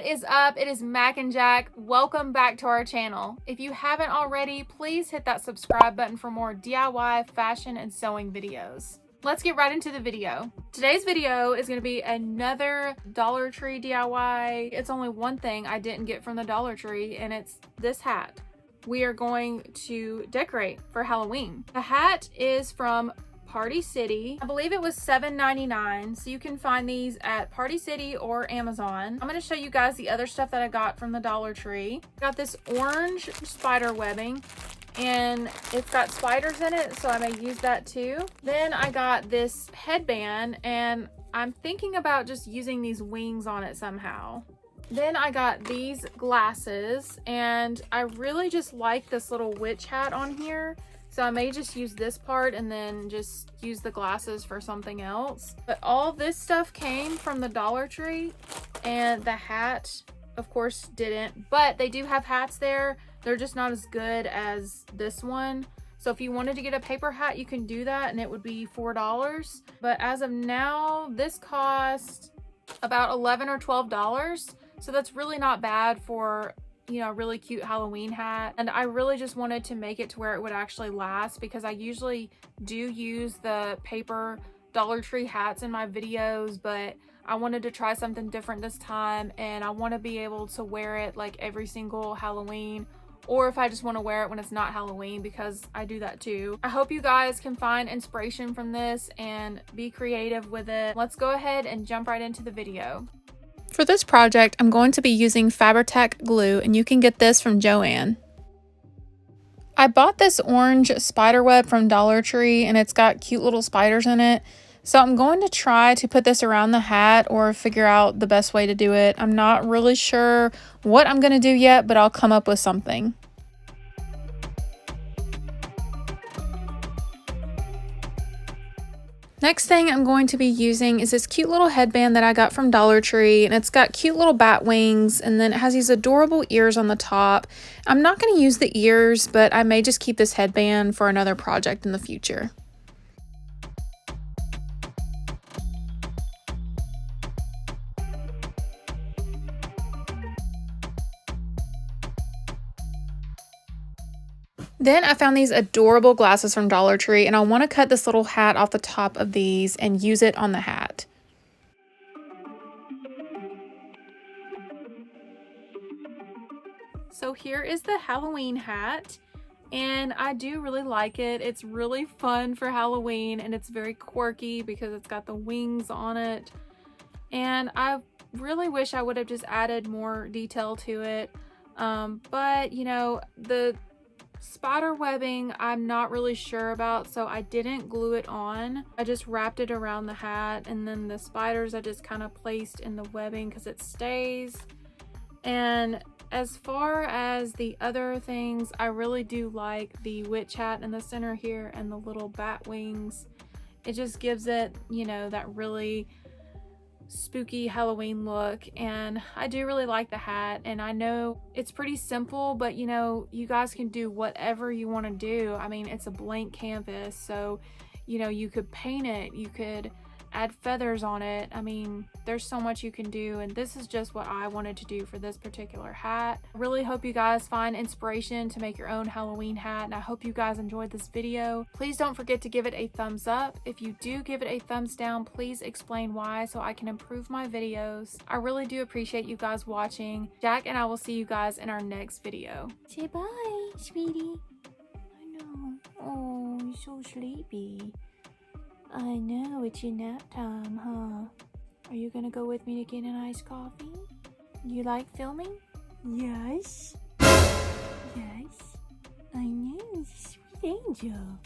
What is up? It is Mac and Jack. Welcome back to our channel. If you haven't already, please hit that subscribe button for more DIY fashion and sewing videos. Let's get right into the video. Today's video is going to be another Dollar Tree DIY. It's only one thing I didn't get from the Dollar Tree, and it's this hat. We are going to decorate for Halloween. The hat is from Party City. I believe it was $7.99, so you can find these at Party City or Amazon. I'm going to show you guys the other stuff that I got from the Dollar Tree. I got this orange spider webbing, and it's got spiders in it, so I may use that too. Then I got this headband, and I'm thinking about just using these wings on it somehow. Then I got these glasses, and I really just like this little witch hat on here. So I may just use this part and then just use the glasses for something else. But all this stuff came from the Dollar Tree, and the hat, of course, didn't. But they do have hats there. They're just not as good as this one. So if you wanted to get a paper hat, you can do that, and it would be $4. But as of now, this cost about $11 or $12. So that's really not bad for, you know, a really cute Halloween hat. And I really just wanted to make it to where it would actually last, because I usually do use the paper Dollar Tree hats in my videos, but I wanted to try something different this time, and I want to be able to wear it like every single Halloween, or if I just want to wear it when it's not Halloween, because I do that too. I hope you guys can find inspiration from this and be creative with it. Let's go ahead and jump right into the video. For this project, I'm going to be using Fabri-Tac glue, and you can get this from Joann. I bought this orange spider web from Dollar Tree, and it's got cute little spiders in it. So I'm going to try to put this around the hat or figure out the best way to do it. I'm not really sure what I'm going to do yet, but I'll come up with something. Next thing I'm going to be using is this cute little headband that I got from Dollar Tree, and it's got cute little bat wings, and then it has these adorable ears on the top. I'm not going to use the ears, but I may just keep this headband for another project in the future. Then I found these adorable glasses from Dollar Tree, and I want to cut this little hat off the top of these and use it on the hat. So here is the Halloween hat, and I do really like it. It's really fun for Halloween, and it's very quirky because it's got the wings on it. And I really wish I would have just added more detail to it. But you know, the spider webbing I'm not really sure about, so I didn't glue it on. I just wrapped it around the hat, and then the spiders I just kind of placed in the webbing because it stays. And as far as the other things, I really do like the witch hat in the center here and the little bat wings. It just gives it, you know, that really spooky Halloween look, and I do really like the hat. And I know it's pretty simple, but you know, you guys can do whatever you want to do. I mean, it's a blank canvas, so you know, you could paint it, you could add feathers on it. I mean, there's so much you can do, and this is just what I wanted to do for this particular hat. I really hope you guys find inspiration to make your own Halloween hat, and I hope you guys enjoyed this video. Please don't forget to give it a thumbs up. If you do give it a thumbs down, please explain why so I can improve my videos. I really do appreciate you guys watching. Jack and I will see you guys in our next video. Say bye, sweetie. I know. Oh, you're so sleepy. I know, it's your nap time, huh? Are you gonna go with me to get an iced coffee? You like filming? Yes. Yes. I know, sweet angel.